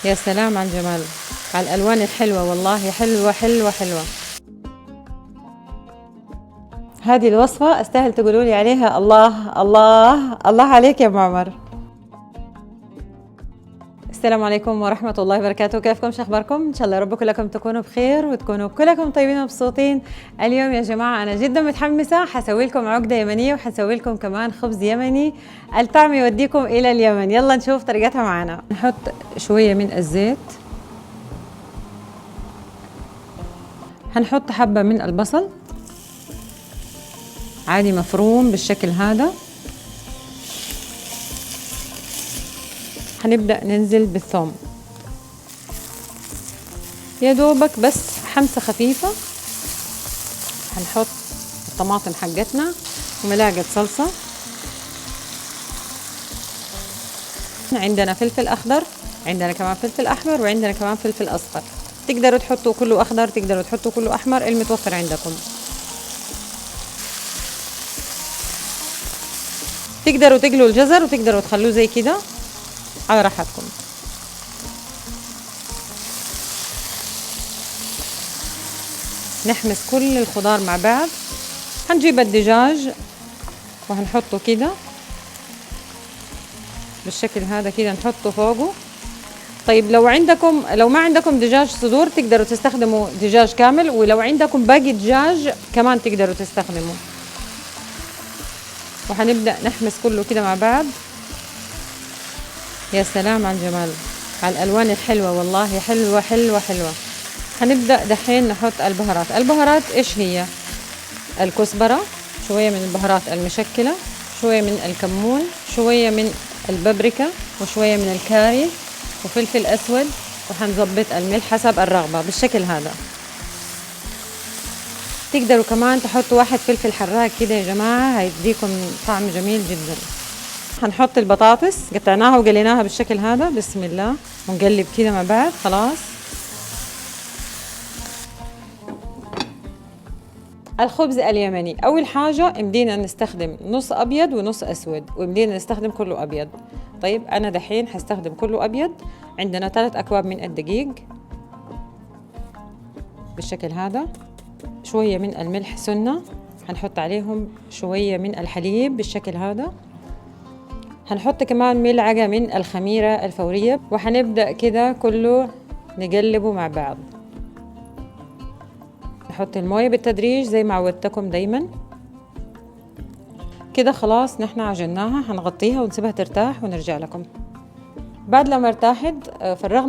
يا سلام على الجمال، على الألوان الحلوة، والله حلوة حلوة حلوة. هذه الوصفة استاهل تقولوا لي عليها الله الله الله عليك يا معمر. السلام عليكم ورحمة الله وبركاته، كيفكم؟ شو أخباركم؟ إن شاء الله رب كلكم تكونوا بخير وتكونوا كلكم طيبين ومبسوطين. اليوم يا جماعة أنا جدا متحمسة، حسوي لكم عقدة يمنية وحسوي لكم كمان خبز يمني، الطعم يوديكم إلى اليمن. يلا نشوف طريقتها معنا. نحط شوية من الزيت، هنحط حبة من البصل عادي مفروم بالشكل هذا، هنبدأ ننزل بالثوم يا دوبك بس حمسة خفيفة. هنحط الطماطم حقتنا وملاعقة صلصة، عندنا فلفل أخضر، عندنا كمان فلفل أحمر، وعندنا كمان فلفل أصفر. تقدروا تحطوا كله أخضر، تقدروا تحطوا كله أحمر، المتوفر عندكم. تقدروا تقلوا الجزر وتقدروا تخلوه زي كده على راحتكم. نحمس كل الخضار مع بعض. هنجيب الدجاج وهنحطه كده بالشكل هذا كده، نحطه فوقه. طيب لو ما عندكم دجاج صدور تقدروا تستخدموا دجاج كامل، ولو عندكم باقي دجاج كمان تقدروا تستخدموا. وهنبدأ نحمس كله كده مع بعض. يا سلام على الجمال، على الألوان الحلوة، والله حلوة حلوة حلوة. هنبدأ دحين نحط البهارات. البهارات إيش هي؟ الكزبرة، شوية من البهارات المشكلة، شوية من الكمون، شوية من البابريكا، وشوية من الكاري، وفلفل أسود، وحنظبط الملح حسب الرغبة بالشكل هذا. تقدروا كمان تحطوا واحد فلفل حراق كده يا جماعة، هيديكم طعم جميل جدا. هنحط البطاطس قطعناها وقليناها بالشكل هذا، بسم الله، ونقلب كده مع بعض. خلاص الخبز اليمني، أول حاجة مدينا نستخدم نص أبيض ونص أسود، ومدينا نستخدم كله أبيض. طيب أنا دحين هستخدم كله أبيض. عندنا 3 أكواب من الدقيق بالشكل هذا، شوية من الملح سنة، هنحط عليهم شوية من الحليب بالشكل هذا، هنحط كمان ملعقة من الخميرة الفورية، وهنبدأ كده كله نقلبه مع بعض. نحط الموية بالتدريج زي ما عودتكم دايما كده. خلاص نحن عجناها، هنغطيها ونسيبها ترتاح ونرجع لكم. بعد لما ارتاحت فرغنا